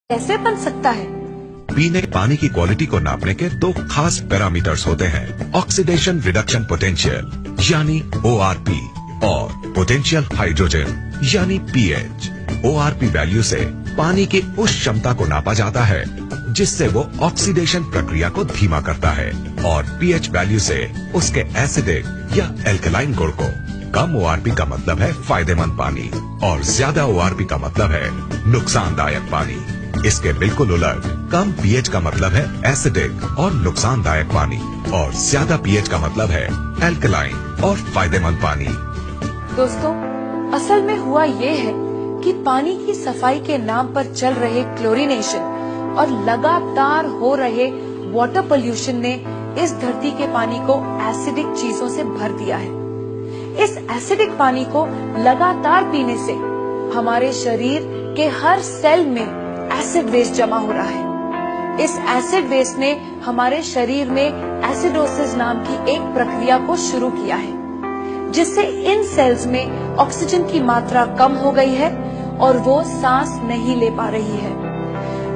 कैसे बन सकता है? पीने पानी की क्वालिटी को नापने के दो खास पैरामीटर्स होते हैं, ऑक्सीडेशन रिडक्शन पोटेंशियल यानी ORP और पोटेंशियल हाइड्रोजन यानी pH। ORP वैल्यू से पानी की उस क्षमता को नापा जाता है जिससे वो ऑक्सीडेशन प्रक्रिया को धीमा करता है और pH वैल्यू से उसके एसिडिक या एल्कलाइन गुण को। कम ORP का मतलब है फायदेमंद पानी और ज्यादा ORP का मतलब है नुकसानदायक पानी। इसके बिल्कुल उलट कम pH का मतलब है एसिडिक और नुकसानदायक पानी और ज्यादा pH का मतलब है एल्कलाइन और फायदेमंद पानी। दोस्तों, असल में हुआ ये है कि पानी की सफाई के नाम पर चल रहे क्लोरीनेशन और लगातार हो रहे वाटर पोल्यूशन ने इस धरती के पानी को एसिडिक चीजों से भर दिया है। इस एसिडिक पानी को लगातार पीने से हमारे शरीर के हर सेल में एसिड वेस्ट जमा हो रहा है। इस एसिड वेस्ट ने हमारे शरीर में एसिडोसिस नाम की एक प्रक्रिया को शुरू किया है, जिससे इन सेल्स में ऑक्सीजन की मात्रा कम हो गई है और वो सांस नहीं ले पा रही है।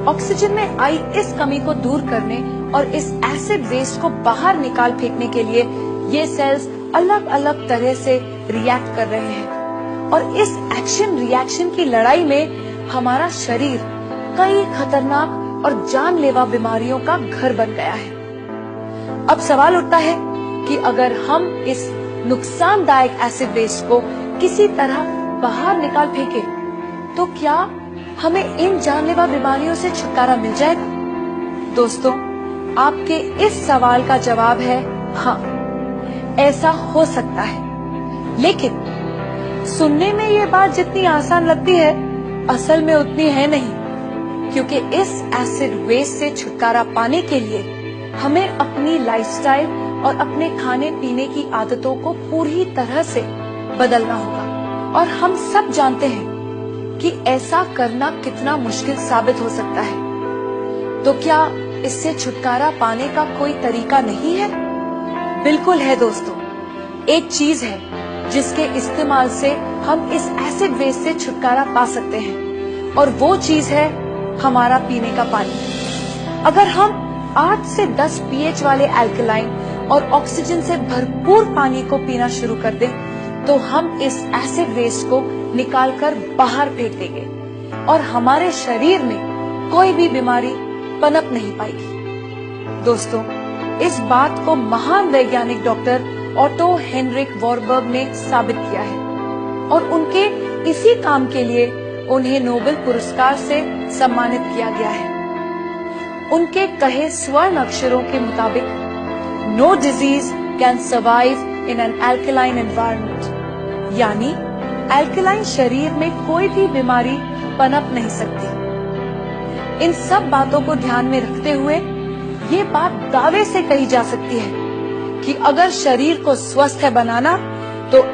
ऑक्सीजन में आई इस कमी को दूर करने और इस एसिड वेस्ट को बाहर निकाल फेंकने के लिए ये सेल्स अलग अलग तरह से रिएक्ट कर रहे हैं और इस एक्शन रिएक्शन की लड़ाई में हमारा शरीर कई खतरनाक और जानलेवा बीमारियों का घर बन गया है। अब सवाल उठता है कि अगर हम इस नुकसानदायक एसिड वेस्ट को किसी तरह बाहर निकाल फेंके तो क्या हमें इन जानलेवा बीमारियों से छुटकारा मिल जाएगा? दोस्तों, आपके इस सवाल का जवाब है हाँ, ऐसा हो सकता है। लेकिन सुनने में ये बात जितनी आसान लगती है, असल में उतनी है नहीं, क्योंकि इस एसिड वेस्ट से छुटकारा पाने के लिए हमें अपनी लाइफस्टाइल और अपने खाने पीने की आदतों को पूरी तरह से बदलना होगा। और हम सब जानते हैं कि ऐसा करना कितना मुश्किल साबित हो सकता है। तो क्या इससे छुटकारा पाने का कोई तरीका नहीं है? बिल्कुल है दोस्तों। एक चीज है जिसके इस्तेमाल से हम इस एसिड वेस्ट से छुटकारा पा सकते हैं और वो चीज है हमारा पीने का पानी। अगर हम 8 से 10 pH वाले एल्कलाइन और ऑक्सीजन से भरपूर पानी को पीना शुरू कर दें तो हम इस एसिड वेस्ट को निकालकर बाहर फेंक देंगे और हमारे शरीर में कोई भी बीमारी पनप नहीं पाएगी। दोस्तों, इस बात को महान वैज्ञानिक डॉक्टर ऑटो हेनरिक वॉरबर्ग ने साबित किया है और उनके इसी काम के लिए उन्हें नोबेल पुरस्कार से सम्मानित किया गया है। उनके कहे स्वर्ण अक्षरों के मुताबिक, no disease can survive in an alkaline environment, यानी एल्कलाइन शरीर में कोई भी बीमारी पनप नहीं सकती। इन सब बातों को ध्यान में रखते हुए ये बात दावे से कही जा सकती है कि अगर शरीर को स्वस्थ बनाना तो